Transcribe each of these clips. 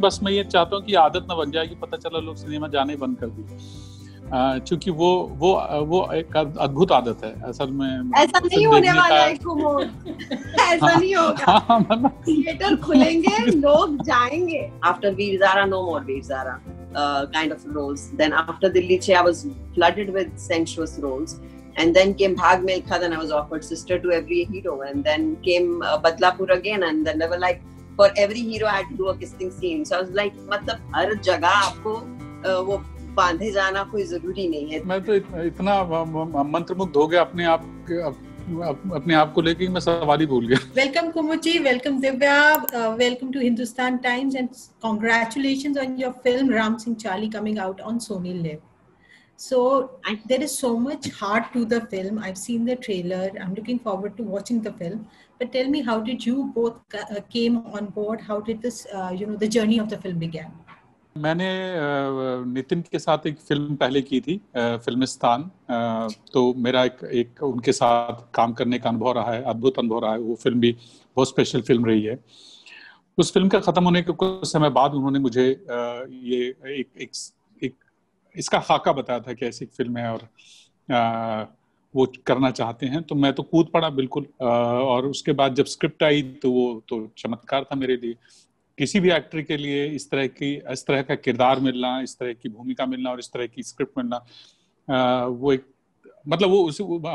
बस मैं ये चाहता हूँ कि आदत ना बन जाए कि पता चला लोग सिनेमा जाने बंद कर दिए, क्योंकि वो एक अद्भुत आदत है असल में। ऐसा नहीं होने वाला है कुमुद, ऐसा नहीं होगा। थिएटर खुलेंगे, लोग जाएंगे। After Veer Zara, no more Veer Zara kind of roles. Then after Dilli Che, I was flooded with sensuous roles. And then came Bhag Milkha, then I was offered sister to every hero. And then came Badlapur again, and then they were like, for every hero I had to do a kissing scene. So I was like, मतलब हर जगह आपको वो बांधे जाना कोई जरूरी नहीं है। मैं तो इतना मंत्रमुग्ध हो गया अपने आप को लेके मैं सवाल ही भूल गया। Welcome Kumud ji, welcome Divya, welcome to Hindustan Times, and congratulations on your film Ram Singh Chali coming out on Sony Live. So there is so much heart to the film. I've seen the trailer. I'm looking forward to watching the film. But tell me, how did you both came on board? How did this, the journey of the film began? मैंने नितिन के साथ एक film पहले की थी, फिल्मिस्तान। तो मेरा एक उनके साथ काम करने का अनुभव रहा है, अद्भुत अनुभव रहा है। वो फिल्म भी बहुत स्पेशल फिल्म रही है। उस फिल्म का खत्म होने के कुछ समय बाद उन्होंने मुझे ये इसका खाका बताया था कि ऐसी एक फिल्म है और वो करना चाहते हैं। तो मैं तो कूद पड़ा बिल्कुल। और उसके बाद जब स्क्रिप्ट आई तो वो तो चमत्कार था मेरे लिए। किसी भी एक्टर के लिए इस तरह का किरदार मिलना, इस तरह की भूमिका मिलना और इस तरह की स्क्रिप्ट मिलना, वो एक मतलब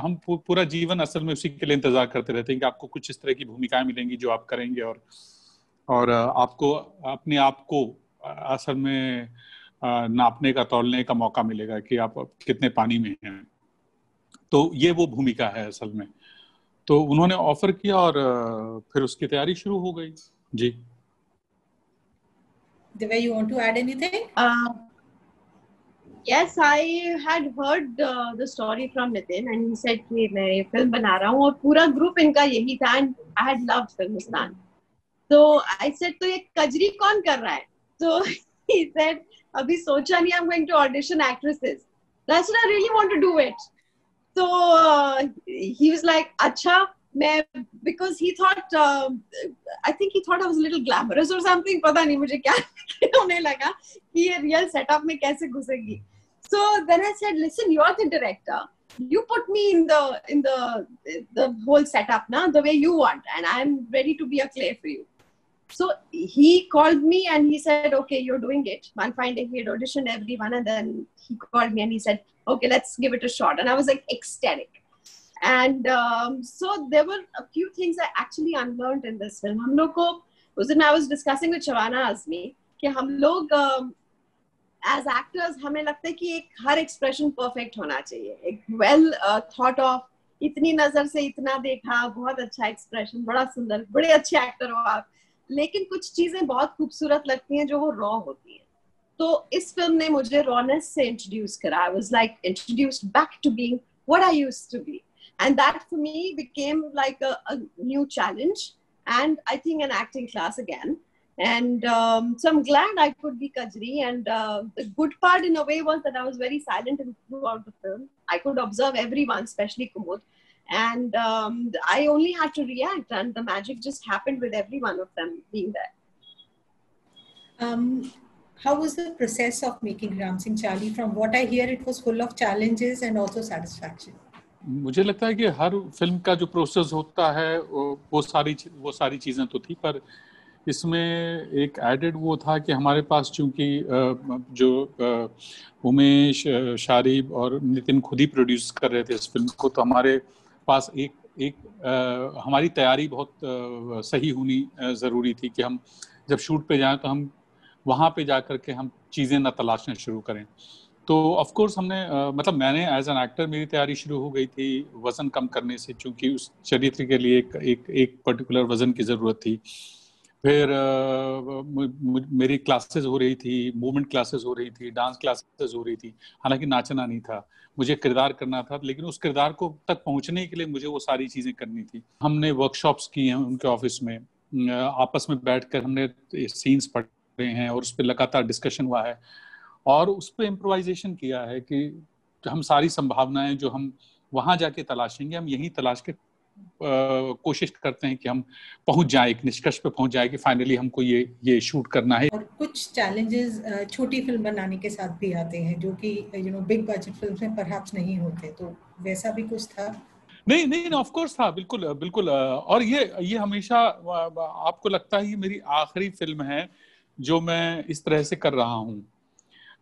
हम पूरा जीवन असल में उसी के लिए इंतजार करते रहते हैं कि आपको कुछ इस तरह की भूमिकाएं मिलेंगी जो आप करेंगे और आपको अपने आप को असल में नापने का, तौलने का मौका मिलेगा कि आप कितने पानी में हैं। तो ये वो भूमिका है असल में। तो उन्होंने ऑफर किया और फिर उसकी तैयारी शुरू हो गई। जी। Divya, you want to add anything? Yes, I had heard the story from Nitin, and he said कि मैं ये फिल्म बना रहा हूँ और पूरा ग्रुप इनका यही था, and I had loved Filmistaan. तो I said तो ये कजरी कौन कर रहा है? So he said अभी सोचा नहीं, I'm going to audition actresses. I said I really want to do it. So he was like अच्छा मैं, because he thought I think he thought I was a little glamorous or something, पता नहीं मुझे क्या होने लगा कि ये real setup में कैसे घुसेगी। So then I said, listen, you are the director. You put me in the whole setup now the way you want, and I'm ready to be a clay for you. So he called me and he said, okay, you're doing it. One fine day he had auditioned everyone, and then he called me and he said, okay, let's give it a shot. And I was like ecstatic. And so there were a few things I actually unlearned in this film. हम लोग को उस दिन I was discussing with Shavana Azmi कि हम लोग as actors हमें लगता है कि एक हर expression perfect होना चाहिए, एक well thought of, इतनी नजर से इतना देखा, बहुत अच्छा expression, बड़ा सुंदर, बड़े अच्छे actor हो आप, लेकिन कुछ चीजें बहुत खूबसूरत लगती हैं जो वो raw होती हैं। तो इस फिल्म ने मुझे rawness से introduce करा। I was like introduced back to being what I used to be. And that for me became like a new challenge, and I think an acting class again. And so I'm glad I could be Kajri. And the good part in a way was that I was very silent throughout the film. I could observe everyone, especially Kumud. And I only had to react, and the magic just happened with every one of them being there. How was the process of making Ram Singh Chali? From what I hear, it was full of challenges and also satisfaction. मुझे लगता है कि हर film का जो process होता है वो सारी चीज़ें तो थी, पर इसमें एक एडेड वो था कि हमारे पास चूंकि जो उमेश, शारिब और नितिन खुद ही प्रोड्यूस कर रहे थे इस फिल्म को, तो हमारे पास हमारी तैयारी बहुत सही होनी ज़रूरी थी कि हम जब शूट पे जाएं तो हम वहाँ पे जा कर के हम चीज़ें न तलाशना शुरू करें। तो ऑफ कोर्स हमने मतलब मैंने एज एन एक्टर मेरी तैयारी शुरू हो गई थी वज़न कम करने से, चूंकि उस चरित्र के लिए एक पर्टिकुलर वज़न की ज़रूरत थी। फिर मेरी क्लासेस हो रही थी, मूवमेंट क्लासेस हो रही थी, डांस क्लासेस हो रही थी। हालांकि नाचना नहीं था, मुझे किरदार करना था, लेकिन उस किरदार को तक पहुंचने के लिए मुझे वो सारी चीज़ें करनी थी। हमने वर्कशॉप्स की हैं उनके ऑफिस में, आपस में बैठकर हमने सीन्स पढ़े हैं और उस पर लगातार डिस्कशन हुआ है और उस पर इम्प्रोवाइजेशन किया है कि हम सारी संभावनाएं जो हम वहाँ जाके तलाशेंगे हम यहीं तलाश के कोशिश करते हैं कि हम पहुंच जाएं, एक निष्कर्ष पे पहुंच जाएं कि फाइनली हमको ये शूट करना है। और कुछ चैलेंजेस छोटी फिल्म बनाने के साथ भी आते हैं जो कि बिग बजट फिल्म में परहैप्स नहीं होते, तो वैसा भी कुछ था? नहीं नहीं, ऑफ कोर्स था, बिल्कुल बिल्कुल। और ये हमेशा आपको लगता है ये मेरी आखिरी फिल्म है जो मैं इस तरह से कर रहा हूँ,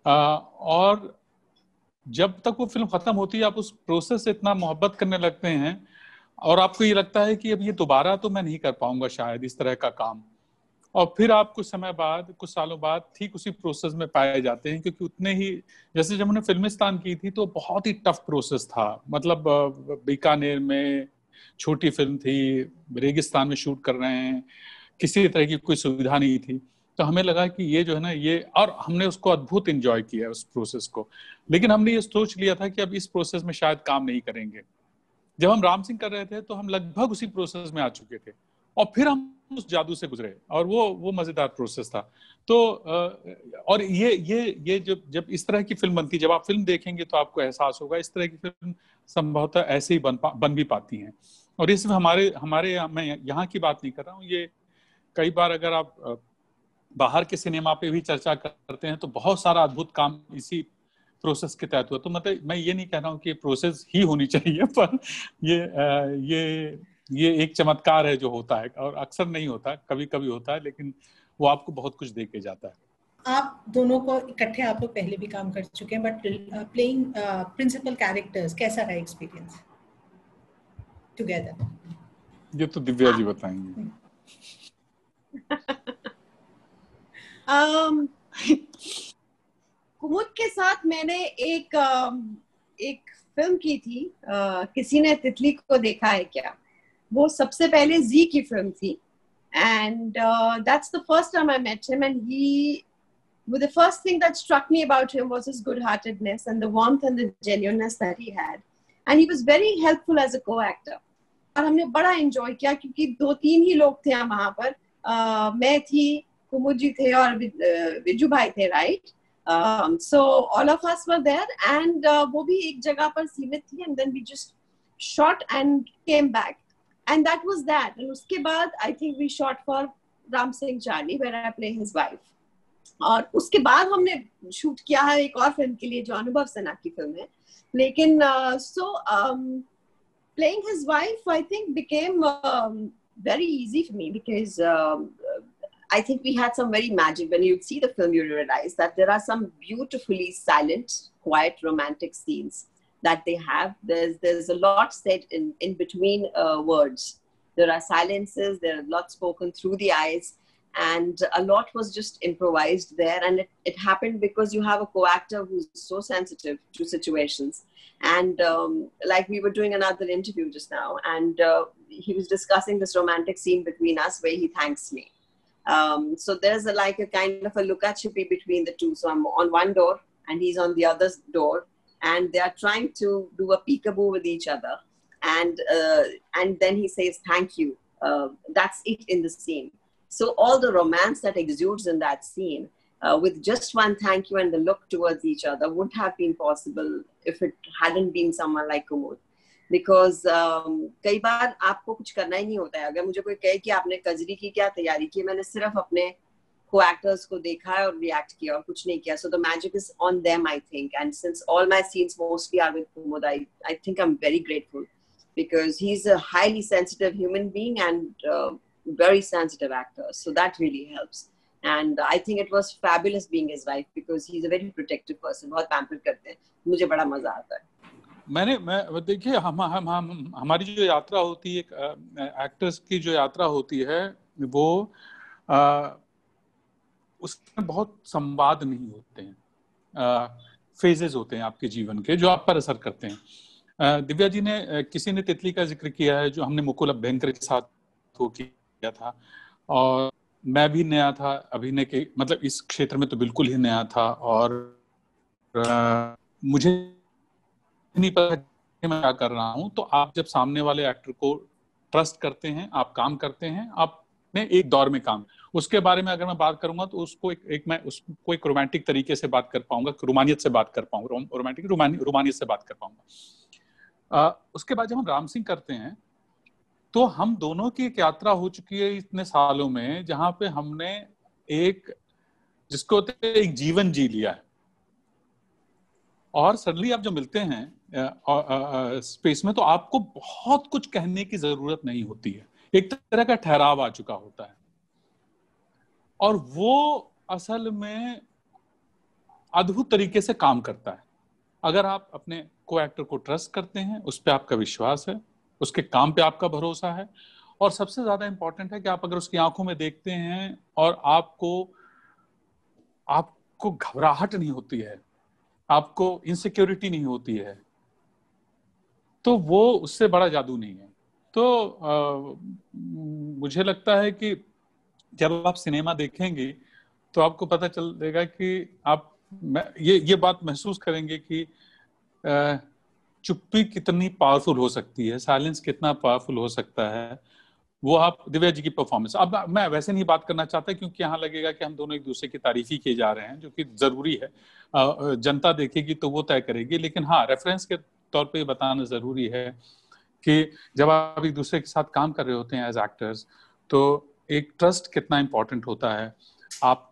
और जब तक वो फिल्म खत्म होती है आप उस प्रोसेस से इतना मोहब्बत करने लगते हैं और आपको ये लगता है कि अब ये दोबारा तो मैं नहीं कर पाऊंगा शायद इस तरह का काम, और फिर आप कुछ समय बाद, कुछ सालों बाद ठीक उसी प्रोसेस में पाए जाते हैं। क्योंकि उतने ही, जैसे जब हमने फिल्मिस्तान की थी तो बहुत ही टफ प्रोसेस था, मतलब बीकानेर में छोटी फिल्म थी, रेगिस्तान में शूट कर रहे हैं, किसी तरह की कोई सुविधा नहीं थी, तो हमें लगा कि ये जो है ना ये, और हमने उसको अद्भुत एंजॉय किया उस प्रोसेस को। लेकिन हमने ये सोच लिया था कि अब इस प्रोसेस में शायद काम नहीं करेंगे। जब हम राम सिंह कर रहे थे तो हम लगभग उसी प्रोसेस में आ चुके थे, और फिर हम उस जादू से गुजरे, और वो मजेदार प्रोसेस था। तो और ये जब इस तरह की फिल्म बनती है, जब आप फिल्म देखेंगे तो आपको एहसास होगा इस तरह की फिल्म संभवतः ऐसे ही बन भी पाती हैं। और ये सिर्फ हमारे मैं यहाँ की बात नहीं कर रहा हूँ, ये कई बार अगर आप बाहर के सिनेमा पे भी चर्चा करते हैं तो बहुत सारा अद्भुत काम इसी प्रोसेस के तहत हुआ। तो मतलब मैं ये नहीं कह रहा हूँ कि प्रोसेस ही होनी चाहिए, पर ये एक चमत्कार है जो होता है, और अक्सर नहीं होता, कभी कभी होता है, लेकिन वो आपको बहुत कुछ दे के जाता है। आप दोनों को इकट्ठे, आप लोग पहले भी काम कर चुके हैं, बट प्लेइंग प्रिंसिपल कैरेक्टर्स, कैसा रहा एक्सपीरियंस टुगेदर? ये तो दिव्या जी बताएंगे। कुमुद के साथ मैंने एक फिल्म की थी, किसी ने तितली को देखा है क्या, वो सबसे पहले जी की फिल्म थी, and that's the first time I met him, and the first thing that struck me about him was his good-heartedness and the warmth and the genuineness that he had, and he was very helpful as a co-actor, और हमने बड़ा enjoy किया क्योंकि 2-3 ही लोग थे वहां पर, मैं थी, कुमुद जी थे और विजू भाई थे, right? So all of us were there, and वो भी एक जगह पर सीमित थी, and then we just shot and came back, and that was that. And उसके बाद I think we shot for Ram Singh Charlie where I play his wife, और उसके बाद हमने शूट किया है एक और फिल्म के लिए जो अनुभव सिन्हा की फिल्म है, लेकिन playing his wife I think became very easy for me because I think we had some very magic. When you see the film, you realize that there are some beautifully silent, quiet, romantic scenes that they have. There's a lot said in between words. There are silences, there are lots spoken through the eyes, and a lot was just improvised there. And it happened because you have a co-actor who's so sensitive to situations. And like we were doing another interview just now, and he was discussing this romantic scene between us where he thanks me. So there's a kind of a lookachippy between the two. So I'm on one door and he's on the other door, and they are trying to do a peekaboo with each other. And then he says, thank you. That's it in the scene. So all the romance that exudes in that scene, with just one thank you and the look towards each other, wouldn't have been possible if it hadn't been someone like Kumud. Because कई बार आपको कुछ करना ही नहीं होता है. अगर मुझे कोई कहे कि आपने कजरी की क्या तैयारी की, मैंने सिर्फ अपने co-actors को देखा है और react किया और कुछ नहीं किया. So the magic is on them, I think. And since all my scenes mostly are with Kumud, I think I'm very grateful because he's a highly sensitive human being and very sensitive actor. So that really helps. And I think it was fabulous being his wife because he's a very protective person. बहुत pamper करते हैं. मुझे बड़ा मजा आता है. मैं देखिए हमारी जो यात्रा होती है, एक्टर्स की जो यात्रा होती है, वो उसमें बहुत संवाद नहीं होते हैं, फेजेस होते हैं आपके जीवन के जो आप पर असर करते हैं. दिव्या जी ने, किसी ने तितली का जिक्र किया है जो हमने मुकुल अभ्यंकर के साथ वो किया था, और मैं भी नया था अभिनय के, मतलब इस क्षेत्र में तो बिल्कुल ही नया था, और मुझे नहीं पता कि मैं क्या कर रहा हूं. तो आप जब सामने वाले एक्टर को ट्रस्ट करते हैं, आप काम करते हैं, आपने एक दौर में काम, उसके बारे में अगर मैं बात करूंगा तो उसको मैं उसको एक रोमांटिक तरीके से बात कर पाऊंगा, रोमानियत से बात कर पाऊंगा, रोमानियत से बात कर पाऊंगा. उसके बाद जब हम राम सिंह करते हैं तो हम दोनों की एक यात्रा हो चुकी है इतने सालों में, जहां पे हमने एक, जिसको होते हैं, एक जीवन जी लिया है, और सडनली आप जो मिलते हैं स्पेस में, तो आपको बहुत कुछ कहने की जरूरत नहीं होती है, एक तरह का ठहराव आ चुका होता है, और वो असल में अद्भुत तरीके से काम करता है। अगर आप अपने को एक्टर को ट्रस्ट करते हैं, उस पर आपका विश्वास है, उसके काम पे आपका भरोसा है, और सबसे ज्यादा इंपॉर्टेंट है कि आप अगर उसकी आंखों में देखते हैं और आपको घबराहट नहीं होती है, आपको इनसिक्योरिटी नहीं होती है, तो वो उससे बड़ा जादू नहीं है। तो मुझे लगता है कि जब आप सिनेमा देखेंगे तो आपको पता चलेगा कि आप ये बात महसूस करेंगे कि चुप्पी कितनी पावरफुल हो सकती है, साइलेंस कितना पावरफुल हो सकता है। वो आप दिव्या जी की परफॉर्मेंस, अब मैं वैसे नहीं बात करना चाहता क्योंकि यहाँ लगेगा कि हम दोनों एक दूसरे की तारीफ ही किए जा रहे हैं, जो कि जरूरी है, जनता देखेगी तो वो तय करेगी। लेकिन हाँ, रेफरेंस के तौर पे बताना जरूरी है कि जब आप एक दूसरे के साथ काम कर रहे होते हैं एज एक्टर्स, तो एक ट्रस्ट कितना इंपॉर्टेंट होता है। आप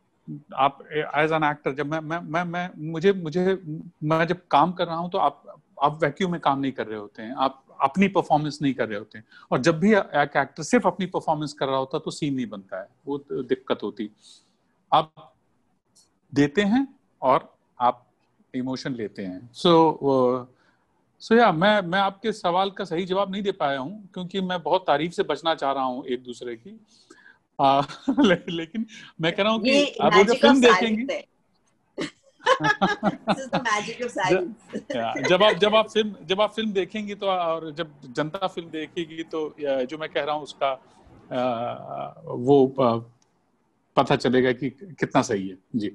एज एन एक्टर, जब मैं मुझे मुझे मैं जब काम कर रहा हूं, तो आप वैक्यूम में काम नहीं कर रहे होते हैं, आप अपनी परफॉर्मेंस नहीं कर रहे होते हैं, और जब भी एक एक्टर सिर्फ अपनी परफॉर्मेंस कर रहा होता तो सीन नहीं बनता है, वो दिक्कत होती। आप देते हैं और आप इमोशन लेते हैं। सो या मैं आपके सवाल का सही जवाब नहीं दे पाया हूं, क्योंकि मैं बहुत तारीफ से बचना चाह रहा हूं एक दूसरे की। लेकिन मैं कह रहा हूं कि आप वो जब फिल्म देखेंगी This is the magic of silence. जब आप फिल्म देखेंगी तो, और जब जनता फिल्म देखेगी तो जो मैं कह रहा हूँ उसका वो पता चलेगा कि कितना सही है। जी।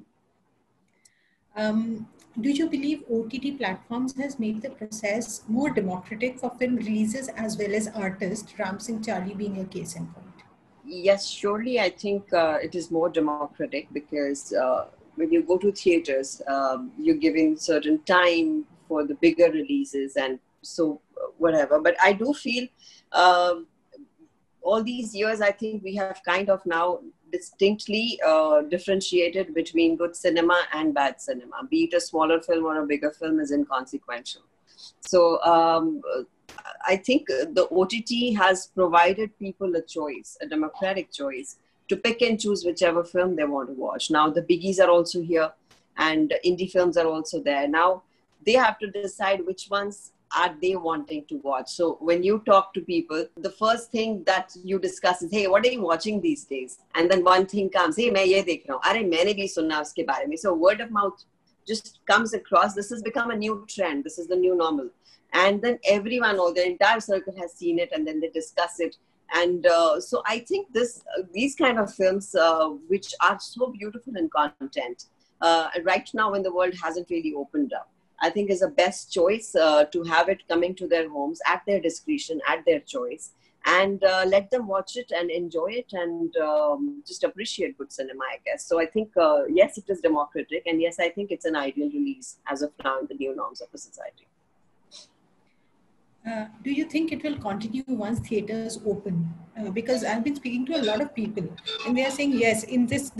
Do you believe OTT platforms has made the process more democratic for film releases as well as artists, Ram Singh Charlie being a case in point? Yes, surely I think it is more democratic because when you go to theaters, you're given certain time for the bigger releases and so whatever. But I do feel all these years, I think we have kind of now distinctly differentiated between good cinema and bad cinema. Be it a smaller film or a bigger film is inconsequential. So I think the OTT has provided people a choice, a democratic choice, to pick and choose whichever film they want to watch. Now the biggies are also here and indie films are also there. Now they have to decide which ones are they wanting to watch. So when you talk to people, the first thing that you discuss is, hey, what are you watching these days? And then one thing comes, hey, main ye dekh raha hu, are maine bhi sunna uske bare mein. So word of mouth just comes across. This has become a new trend. This is the new normal. And then everyone, or the entire circle has seen it, and then they discuss it. And so I think these kind of films, which are so beautiful in content, right now when the world hasn't really opened up, I think is the best choice to have it coming to their homes at their discretion, at their choice, and let them watch it and enjoy it and just appreciate good cinema, I guess. So I think, yes, it is democratic, and yes, I think it's an ideal release as of now in the new norms of the society. Do you think it will continue once theaters open? Because I've been speaking to a lot of people, and they are saying, yes, in this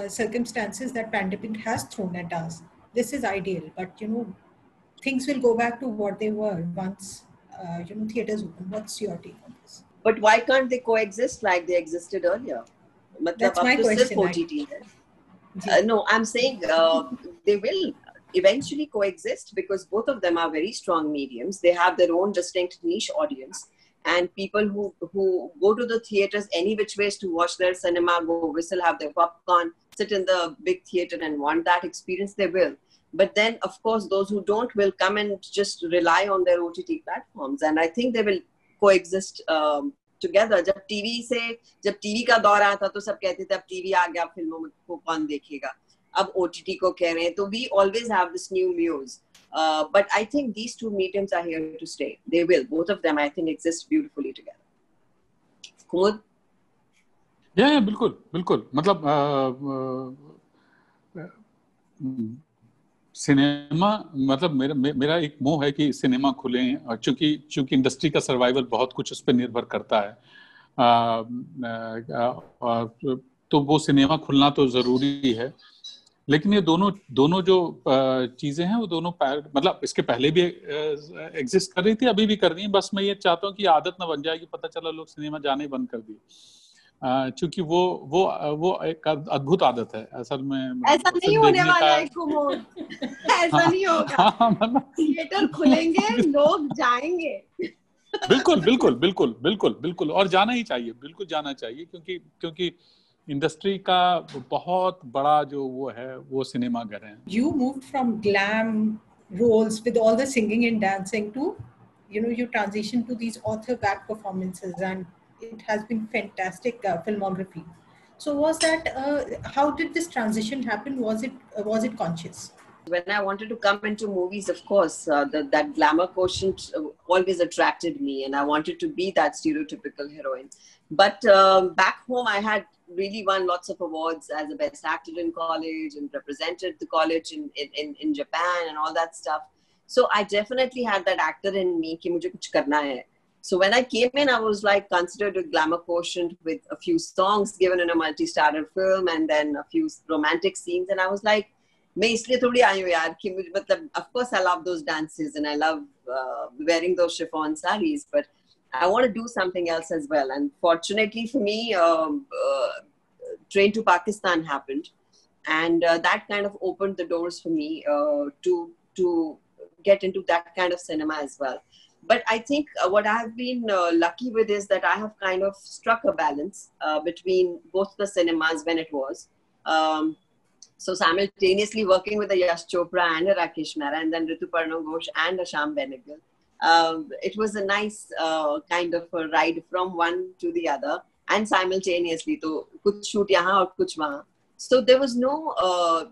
circumstances that pandemic has thrown at us, this is ideal, but things will go back to what they were once theaters open. What's your take on this? But why can't they coexist like they existed earlier? That's my question. No, I'm saying they will eventually coexist because both of them are very strong mediums. They have their own distinct niche audience, and people who go to the theaters any which ways to watch their cinema, go whistle, have their popcorn, sit in the big theater and want that experience, they will. But then, of course, those who don't will come and just rely on their OTT platforms, and I think they will coexist together. जब TV का दौर आया था तो सब कहते थे अब टीवी आ गया, फिल्मों को कौन देखेगा, अब OTT को कह रहे हैं. तो we always have this new muse, but I think these two mediums are here to stay. They will, both of them, I think, exist beautifully together. Kumud? बिल्कुल मतलब सिनेमा मतलब मेरा एक मोह है कि सिनेमा खुले, चूंकि इंडस्ट्री का सर्वाइवल बहुत कुछ उस पर निर्भर करता है। तो वो सिनेमा खुलना तो जरूरी है, लेकिन ये दोनों जो चीजें हैं वो दोनों मतलब इसके पहले भी एग्जिस्ट कर रही थी, अभी भी कर रही है। बस मैं ये चाहता हूँ कि आदत ना बन जाए कि पता चला लोग सिनेमा जाने बंद कर दिए, क्योंकि वो एक अद्भुत आदत है असल में। ऐसा नहीं होने वाला है कुमोद, ऐसा नहीं होगा। थिएटर खुलेंगे, लोग जाएंगे। बिल्कुल बिल्कुल बिल्कुल बिल्कुल बिल्कुल, और जाना ही चाहिए, बिल्कुल जाना चाहिए, क्योंकि इंडस्ट्री का बहुत बड़ा जो वो है वो सिनेमा घर है। You moved from glam roles with all the singing and dancing to, you transition to these author back performances, and it has been fantastic filmography. So how did this transition happen? Was it conscious? When I wanted to come into movies, of course, that glamour quotient always attracted me, and I wanted to be that stereotypical heroine. But back home, I had really won lots of awards as a best actor in college and represented the college in Japan and all that stuff. So I definitely had that actor in me कि मुझे कुछ करना है. So when I came in, I was like considered a glamour quotient with a few songs given in a multi-starrer film and then a few romantic scenes, and I was like, मैं इसलिए थोड़ी आई हूँ यार कि मुझे मतलब of course I love those dances and I love wearing those chiffon sarees, but I want to do something else as well. And fortunately for me, Train to Pakistan happened, and that kind of opened the doors for me to get into that kind of cinema as well. But I think what I have been lucky with is that I have kind of struck a balance between both the cinemas when it was. So simultaneously working with a Yash Chopra and a Rakesh Mehra, and then Rituparna Ghosh and a Shyam Benegal. It was a nice kind of a ride from one to the other, and simultaneously, to kuch shoot yahan aur kuch wahan. So there was no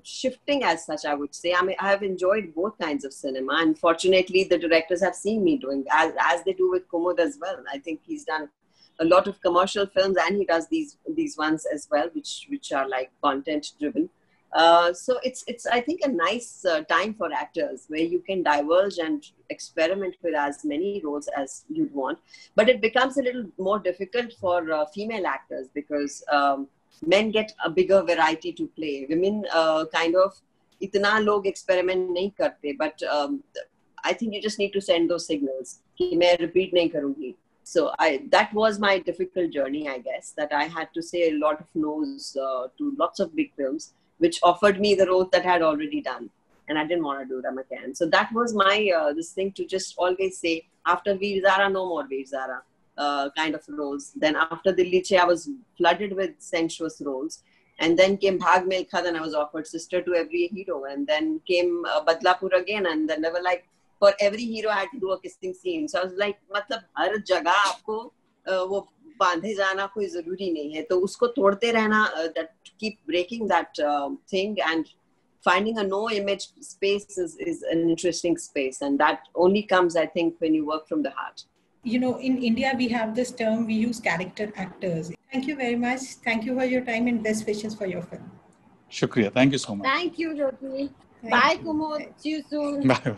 shifting as such, I would say. I mean, I have enjoyed both kinds of cinema, and fortunately, the directors have seen me doing as they do with Kumud as well. I think he's done a lot of commercial films, and he does these ones as well, which are like content driven. So it's I think a nice time for actors where you can diverge and experiment with as many roles as you'd want, but it becomes a little more difficult for female actors because men get a bigger variety to play. Women kind of itna log experiment nahi karte, but I think you just need to send those signals कि मैं repeat nahi karungi. So that was my difficult journey, I guess, that I had to say a lot of no's to lots of big films which offered me the roles that I had already done, and I didn't want to do them again. So that was my this thing to just always say, after Veer Zara, no more Veer Zara kind of roles. Then after Dilli Che, I was flooded with sensuous roles. And then came Bhag Milkha, then I was offered sister to every hero. And then came Badlapur again, and then they were like, for every hero I had to do a kissing scene. So I was like, मतलब हर जगह आपको वो बांधे जाना कोई जरूरी नहीं है, तो उसको तोड़ते रहना, that keep breaking that thing and finding a no image space is an interesting space, and that only comes, I think, when you work from the heart. You know, in India we have this term, we use character actors. Thank you very much. Thank you for your time and best wishes for your film. Shukriya. Thank you so much. Thank you, Jyoti. Bye, Kumud. See you soon. Bye.